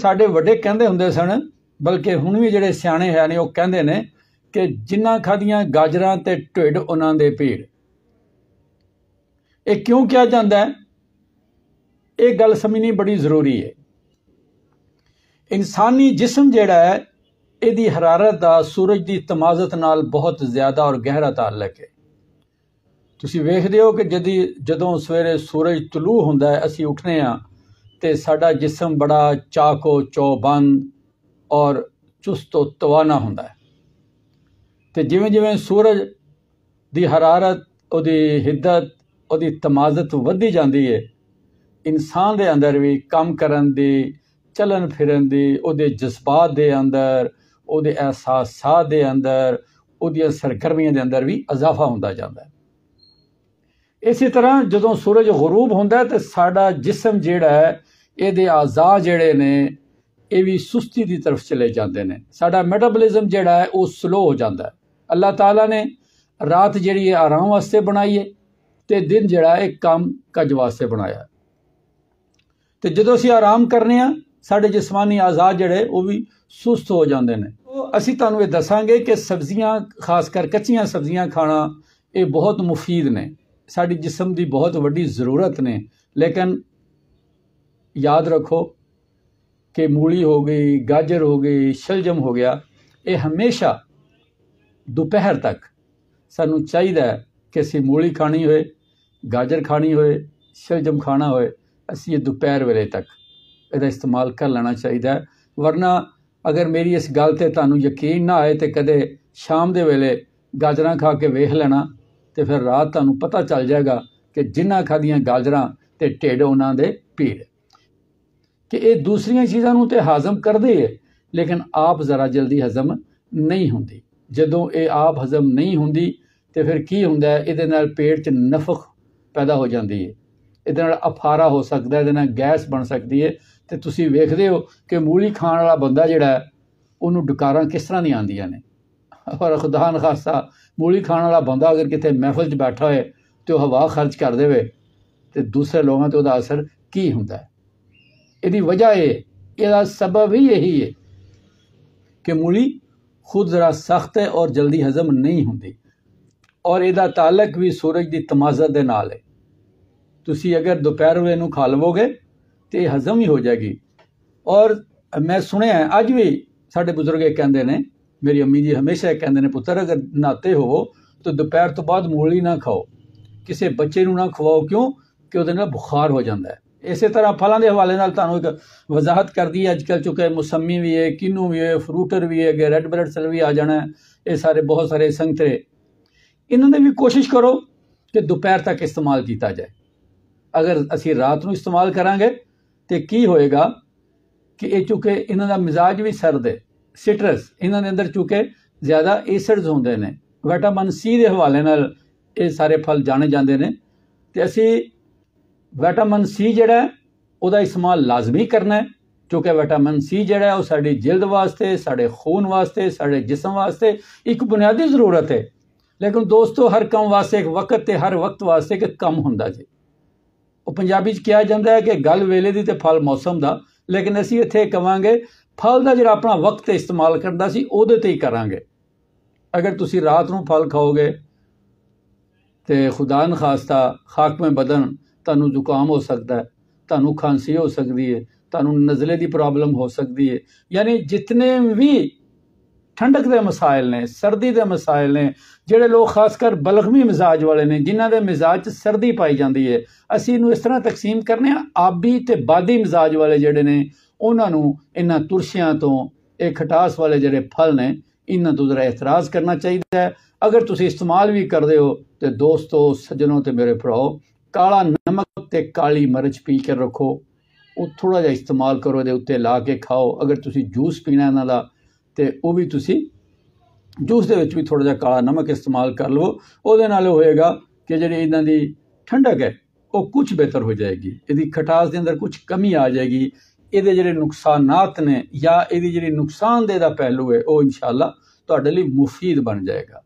ਸਾਡੇ ਵੱਡੇ ਕਹਿੰਦੇ ਹੁੰਦੇ ਸਨ, ਬਲਕਿ ਹੁਣ ਵੀ ਜਿਹੜੇ ਸਿਆਣੇ ਹੈ ਨੇ ਉਹ ਕਹਿੰਦੇ ਨੇ ਕਿ ਜਿਨ੍ਹਾਂ ਖਾਧੀਆਂ ਗਾਜਰਾਂ ਤੇ ਢਿੱਡ ਉਹਨਾਂ ਦੇ ਭੀੜ। ਇਹ ਕਿਉਂ ਕਿਹਾ ਜਾਂਦਾ ਹੈ? ਇਹ ਗੱਲ ਸਮਝਣੀ ਬੜੀ ਜ਼ਰੂਰੀ ਹੈ। ਇਨਸਾਨੀ ਜਿਸਮ ਜਿਹੜਾ ਹੈ ਇਹਦੀ ਹਰਾਰਤ ਦਾ ਸੂਰਜ ਦੀ ਤਮਾਜ਼ਤ ਨਾਲ ਬਹੁਤ ਜ਼ਿਆਦਾ ਔਰ ਗਹਿਰਾ ਤਾਲੁਕ ਹੈ। ਤੁਸੀਂ ਵੇਖਦੇ ਹੋ ਕਿ ਜਦੋਂ ਸਵੇਰੇ ਸੂਰਜ ਤਲੂ ਹੁੰਦਾ ਹੈ, ਅਸੀਂ ਉੱਠਦੇ ਹਾਂ ਤੇ ਸਾਡਾ ਜਿਸਮ ਬੜਾ ਚਾਕੋ ਚੌਬੰਦ ਔਰ ਚੁਸਤੋ ਤਵਾਨਾ ਹੁੰਦਾ ਹੈ। ਤੇ ਜਿਵੇਂ ਜਿਵੇਂ ਸੂਰਜ ਦੀ ਹਰਾਰਤ, ਉਹਦੀ ਹਿੱਦਤ, ਉਹਦੀ ਤਮਾਜ਼ਤ ਵੱਧਦੀ ਜਾਂਦੀ ਹੈ, ਇਨਸਾਨ ਦੇ ਅੰਦਰ ਵੀ ਕੰਮ ਕਰਨ ਦੀ, ਚਲਨ ਫਿਰਨ ਦੀ, ਉਹਦੇ ਜਜ਼ਬਾਤ ਦੇ ਅੰਦਰ, ਉਹਦੇ ਅਹਿਸਾਸਾਤ ਦੇ ਅੰਦਰ, ਉਹਦੀਆਂ ਸਰਗਰਮੀਆਂ ਦੇ ਅੰਦਰ ਵੀ ਇਜ਼ਾਫਾ ਹੁੰਦਾ ਜਾਂਦਾ ਹੈ। ਇਸੇ ਤਰ੍ਹਾਂ ਜਦੋਂ ਸੂਰਜ ਗਰੂਬ ਹੁੰਦਾ ਹੈ ਤਾਂ ਸਾਡਾ ਜਿਸਮ ਜਿਹੜਾ ਹੈ, ਇਹਦੇ ਆਜ਼ਾ ਜਿਹੜੇ ਨੇ ਇਹ ਵੀ ਸੁਸਤੀ ਦੀ ਤਰਫ ਚਲੇ ਜਾਂਦੇ ਨੇ। ਸਾਡਾ ਮੈਟਾਬੋਲਿਜ਼ਮ ਜਿਹੜਾ ਹੈ ਉਹ ਸਲੋ ਹੋ ਜਾਂਦਾ ਹੈ। ਅੱਲਾਹ ਤਾਲਾ ਨੇ ਰਾਤ ਜਿਹੜੀ ਹੈ ਆਰਾਮ ਵਾਸਤੇ ਬਣਾਈ ਹੈ ਤੇ ਦਿਨ ਜਿਹੜਾ ਹੈ ਕੰਮ ਕਾਜ ਵਾਸਤੇ ਬਣਾਇਆ। ਤੇ ਜਦੋਂ ਅਸੀਂ ਆਰਾਮ ਕਰਨੇ ਆ, ਸਾਡੇ ਜਿਸਮਾਨੀ ਆਜ਼ਾਦ ਜਿਹੜੇ ਉਹ ਵੀ ਸੁਸਤ ਹੋ ਜਾਂਦੇ ਨੇ। ਅਸੀਂ ਤੁਹਾਨੂੰ ਇਹ ਦੱਸਾਂਗੇ ਕਿ ਸਬਜ਼ੀਆਂ, ਖਾਸ ਕਰ ਕੱਚੀਆਂ ਸਬਜ਼ੀਆਂ ਖਾਣਾ ਇਹ ਬਹੁਤ ਮੁਫੀਦ ਨੇ, ਸਾਡੀ ਜਿਸਮ ਦੀ ਬਹੁਤ ਵੱਡੀ ਜ਼ਰੂਰਤ ਨੇ। ਲੇਕਿਨ ਯਾਦ ਰੱਖੋ ਕਿ ਮੂਲੀ ਹੋ ਗਈ, ਗਾਜਰ ਹੋ ਗਈ, ਸ਼ਲਜਮ ਹੋ ਗਿਆ, ਇਹ ਹਮੇਸ਼ਾ ਦੁਪਹਿਰ ਤੱਕ ਸਾਨੂੰ ਚਾਹੀਦਾ ਹੈ ਕਿ ਅਸੀਂ ਮੂਲੀ ਖਾਣੀ ਹੋਏ, ਗਾਜਰ ਖਾਣੀ ਹੋਏ, ਸ਼ਲਜਮ ਖਾਣਾ ਹੋਏ, ਅਸੀਂ ਇਹ ਦੁਪਹਿਰ ਵੇਲੇ ਤੱਕ ਇਹਦਾ ਇਸਤੇਮਾਲ ਕਰ ਲੈਣਾ ਚਾਹੀਦਾ ਹੈ। ਵਰਨਾ ਅਗਰ ਮੇਰੀ ਇਸ ਗੱਲ ਤੇ ਤੁਹਾਨੂੰ ਯਕੀਨ ਨਾ ਆਏ ਤੇ ਕਦੇ ਸ਼ਾਮ ਦੇ ਵੇਲੇ ਗਾਜਰਾਂ ਖਾ ਕੇ ਵੇਖ ਲੈਣਾ ਤੇ ਫਿਰ ਰਾਤ ਤੁਹਾਨੂੰ ਪਤਾ ਚੱਲ ਜਾਏਗਾ ਕਿ ਜਿਨ੍ਹਾਂ ਖਾਧੀਆਂ ਗਾਜਰਾਂ ਤੇ ਢਿੱਡ ਉਹਨਾਂ ਦੇ ਭੀੜ। ਕਿ ਇਹ ਦੂਸਰੀਆਂ ਚੀਜ਼ਾਂ ਨੂੰ ਤੇ ਹਾਜ਼ਮ ਕਰਦੇ ਹੈ, ਲੇਕਿਨ ਆਪ ਜ਼ਰਾ ਜਲਦੀ ਹਜ਼ਮ ਨਹੀਂ ਹੁੰਦੀ। ਜਦੋਂ ਇਹ ਆਪ ਹਜ਼ਮ ਨਹੀਂ ਹੁੰਦੀ ਤੇ ਫਿਰ ਕੀ ਹੁੰਦਾ ਹੈ, ਇਹਦੇ ਨਾਲ ਪੇਟ 'ਚ ਨਫਖ ਪੈਦਾ ਹੋ ਜਾਂਦੀ ਹੈ, ਇਹਦੇ ਨਾਲ ਅਫਾਰਾ ਹੋ ਸਕਦਾ, ਇਹਦੇ ਨਾਲ ਗੈਸ ਬਣ ਸਕਦੀ ਹੈ। ਤੇ ਤੁਸੀਂ ਵੇਖਦੇ ਹੋ ਕਿ ਮੂਲੀ ਖਾਣ ਵਾਲਾ ਬੰਦਾ ਜਿਹੜਾ ਉਹਨੂੰ ਡਕਾਰਾਂ ਕਿਸ ਤਰ੍ਹਾਂ ਦੀਆਂ ਆਉਂਦੀਆਂ ਨੇ। ਔਰ ਖੁਦਾ ਨ ਖਾਸਾ ਮੂਲੀ ਖਾਣ ਵਾਲਾ ਬੰਦਾ ਅਗਰ ਕਿਤੇ ਮਹਿਫਲ 'ਚ ਬੈਠਾ ਹੋਏ ਤੇ ਉਹ ਹਵਾ ਖਰਚ ਕਰ ਦੇਵੇ ਤੇ ਦੂਸਰੇ ਲੋਕਾਂ 'ਤੇ ਉਹਦਾ ਅਸਰ ਕੀ ਹੁੰਦਾ ਹੈ। ਇਹਦੀ ਵਜ੍ਹਾ ਇਹਦਾ ਸਬਬ ਹੀ ਇਹੀ ਹੈ ਕਿ ਮੂਲੀ ਖੁਦ ਜ਼ਰਾ ਸਖਤ ਹੈ ਔਰ ਜਲਦੀ ਹਜ਼ਮ ਨਹੀਂ ਹੁੰਦੀ, ਔਰ ਇਹਦਾ ਤਾਲੁਕ ਵੀ ਸੂਰਜ ਦੀ ਤਮਾਜ਼ਤ ਦੇ ਨਾਲ ਹੈ। ਤੁਸੀਂ ਅਗਰ ਦੁਪਹਿਰ ਵੇਲੇ ਨੂੰ ਖਾ ਲਵੋਗੇ ਤੇ ਹਜ਼ਮ ਹੀ ਹੋ ਜਾਏਗੀ। ਔਰ ਮੈਂ ਸੁਣਿਆ ਅੱਜ ਵੀ ਸਾਡੇ ਬਜ਼ੁਰਗ ਇਹ ਕਹਿੰਦੇ ਨੇ, ਮੇਰੀ ਅੰਮੀ ਜੀ ਹਮੇਸ਼ਾ ਇਹ ਕਹਿੰਦੇ ਨੇ, ਪੁੱਤਰ ਅਗਰ ਨਹਾਤੇ ਹੋਵੋ ਤਾਂ ਦੁਪਹਿਰ ਤੋਂ ਬਾਅਦ ਮੂਲੀ ਨਾ ਖਾਓ, ਕਿਸੇ ਬੱਚੇ ਨੂੰ ਨਾ ਖਵਾਓ। ਕਿਉਂ? ਕਿ ਉਹਦੇ ਨਾਲ ਬੁਖਾਰ ਹੋ ਜਾਂਦਾ ਹੈ। ਇਸੇ ਤਰ੍ਹਾਂ ਫਲਾਂ ਦੇ ਹਵਾਲੇ ਨਾਲ ਤੁਹਾਨੂੰ ਇੱਕ ਵਜ਼ਾਹਤ ਕਰਦੀ ਹੈ। ਅੱਜ ਕੱਲ੍ਹ ਚੁੱਕੇ ਮੌਸਮੀ ਵੀ ਹੈ, ਕਿੰਨੂ ਵੀ ਹੈ, ਫਰੂਟਰ ਵੀ ਹੈ, ਅੱਗੇ ਰੈੱਡ ਬਲੱਡ ਸੈੱਲ ਵੀ ਆ ਜਾਣਾ, ਇਹ ਸਾਰੇ ਬਹੁਤ ਸਾਰੇ ਸੰਤਰੇ, ਇਹਨਾਂ ਦੀ ਵੀ ਕੋਸ਼ਿਸ਼ ਕਰੋ ਕਿ ਦੁਪਹਿਰ ਤੱਕ ਇਸਤੇਮਾਲ ਕੀਤਾ ਜਾਏ। ਅਗਰ ਅਸੀਂ ਰਾਤ ਨੂੰ ਇਸਤੇਮਾਲ ਕਰਾਂਗੇ ਤੇ ਕੀ ਹੋਏਗਾ ਕਿ ਇਹ ਚੁੱਕੇ ਇਹਨਾਂ ਦਾ ਮਿਜ਼ਾਜ ਵੀ ਸਰਦ ਹੈ, ਸਿਟਰਸ, ਇਹਨਾਂ ਦੇ ਅੰਦਰ ਚੁੱਕੇ ਜ਼ਿਆਦਾ ਐਸਿਡਸ ਹੁੰਦੇ ਨੇ, ਵਿਟਾਮਿਨ ਸੀ ਦੇ ਹਵਾਲੇ ਨਾਲ ਇਹ ਸਾਰੇ ਫਲ ਜਾਣੇ ਜਾਂਦੇ ਨੇ। ਤੇ ਅਸੀਂ ਵਿਟਾਮਿਨ ਸੀ ਜਿਹੜਾ ਉਹਦਾ ਇਸਤੇਮਾਲ ਲਾਜ਼ਮੀ ਕਰਨਾ ਹੈ, ਕਿਉਂਕਿ ਵਿਟਾਮਿਨ ਸੀ ਜਿਹੜਾ ਉਹ ਸਾਡੀ ਜਿਲਦ ਵਾਸਤੇ, ਸਾਡੇ ਖੂਨ ਵਾਸਤੇ, ਸਾਡੇ ਜਿਸਮ ਵਾਸਤੇ ਇੱਕ ਬੁਨਿਆਦੀ ਜ਼ਰੂਰਤ ਹੈ। ਲੇਕਿਨ ਦੋਸਤੋ, ਹਰ ਕੰਮ ਵਾਸਤੇ ਇੱਕ ਵਕਤ ਤੇ ਹਰ ਵਕਤ ਵਾਸਤੇ ਇੱਕ ਕੰਮ ਹੁੰਦਾ ਜੀ। ਉਹ ਪੰਜਾਬੀ 'ਚ ਕਿਹਾ ਜਾਂਦਾ ਹੈ ਕਿ ਗੱਲ ਵੇਲੇ ਦੀ ਤੇ ਫਲ ਮੌਸਮ ਦਾ, ਲੇਕਿਨ ਅਸੀਂ ਇੱਥੇ ਕਵਾਂਗੇ ਫਲ ਦਾ ਜਿਹੜਾ ਆਪਣਾ ਵਕਤ ਇਸਤੇਮਾਲ ਕਰਦਾ ਸੀ ਉਹਦੇ ਤੇ ਹੀ ਕਰਾਂਗੇ। ਅਗਰ ਤੁਸੀਂ ਰਾਤ ਨੂੰ ਫਲ ਖਾਓਗੇ ਤੇ ਖੁਦਾ ਨ ਖਾਸਤਾ ਖਾਕਮੇ ਬਦਨ ਤੁਹਾਨੂੰ ਜ਼ੁਕਾਮ ਹੋ ਸਕਦਾ ਹੈ, ਤੁਹਾਨੂੰ ਖਾਂਸੀ ਹੋ ਸਕਦੀ ਹੈ, ਤੁਹਾਨੂੰ ਨਜ਼ਲੇ ਦੀ ਪ੍ਰੋਬਲਮ ਹੋ ਸਕਦੀ ਹੈ। ਯਾਨੀ ਜਿਤਨੇ ਵੀ ਠੰਡਕ ਦੇ ਮਸਾਇਲ ਨੇ, ਸਰਦੀ ਦੇ ਮਸਾਇਲ ਨੇ, ਜਿਹੜੇ ਲੋਕ ਖਾਸ ਕਰ ਬਲਗਮੀ ਮਿਜ਼ਾਜ ਵਾਲੇ ਨੇ, ਜਿਨ੍ਹਾਂ ਦੇ ਮਿਜ਼ਾਜ 'ਚ ਸਰਦੀ ਪਾਈ ਜਾਂਦੀ ਹੈ, ਅਸੀਂ ਇਹਨੂੰ ਇਸ ਤਰ੍ਹਾਂ ਤਕਸੀਮ ਕਰਨੇ ਆ, ਆਬੀ ਤੇ ਬਾਦੀ ਮਿਜ਼ਾਜ ਵਾਲੇ ਜਿਹੜੇ ਨੇ ਉਹਨਾਂ ਨੂੰ ਇਹਨਾਂ ਤੁਰਸ਼ੀਆਂ ਤੋਂ, ਇਹ ਖਟਾਸ ਵਾਲੇ ਜਿਹੜੇ ਫਲ ਨੇ ਇਹਨਾਂ ਤੋਂ ਜ਼ਰਾ ਇਤਰਾਜ਼ ਕਰਨਾ ਚਾਹੀਦਾ ਹੈ। ਅਗਰ ਤੁਸੀਂ ਇਸਤੇਮਾਲ ਵੀ ਕਰਦੇ ਹੋ ਤੇ ਦੋਸਤੋ, ਸੱਜਣੋਂ ਤੇ ਮੇਰੇ ਭਰਾਓ, ਕਾਲਾ ਨਮਕ ਤੇ ਕਾਲੀ ਮਿਰਚ ਪੀ ਕੇ ਰੱਖੋ, ਉਹ ਥੋੜ੍ਹਾ ਜਿਹਾ ਇਸਤੇਮਾਲ ਕਰੋ, ਇਹਦੇ ਉੱਤੇ ਲਾ ਕੇ ਖਾਓ। ਅਗਰ ਤੁਸੀਂ ਜੂਸ ਪੀਣਾ ਇਹਨਾਂ ਦਾ ਤੇ ਉਹ ਵੀ ਤੁਸੀਂ ਜੂਸ ਦੇ ਵਿੱਚ ਵੀ ਥੋੜ੍ਹਾ ਜਿਹਾ ਕਾਲਾ ਨਮਕ ਇਸਤੇਮਾਲ ਕਰ ਲਵੋ। ਉਹਦੇ ਨਾਲ ਹੋਏਗਾ ਕਿ ਜਿਹੜੀ ਇਹਨਾਂ ਦੀ ਠੰਡਕ ਹੈ ਉਹ ਕੁਝ ਬਿਹਤਰ ਹੋ ਜਾਏਗੀ, ਇਹਦੀ ਖਟਾਸ ਦੇ ਅੰਦਰ ਕੁਝ ਕਮੀ ਆ ਜਾਏਗੀ। ਇਹਦੇ ਜਿਹੜੇ ਨੁਕਸਾਨਾਤ ਨੇ ਜਾਂ ਇਹਦੀ ਜਿਹੜੀ ਨੁਕਸਾਨਦੇਹ ਦਾ ਪਹਿਲੂ ਹੈ ਉਹ ਇਨਸ਼ਾਅੱਲਾ ਤੁਹਾਡੇ ਲਈ ਮੁਫੀਦ ਬਣ ਜਾਏਗਾ।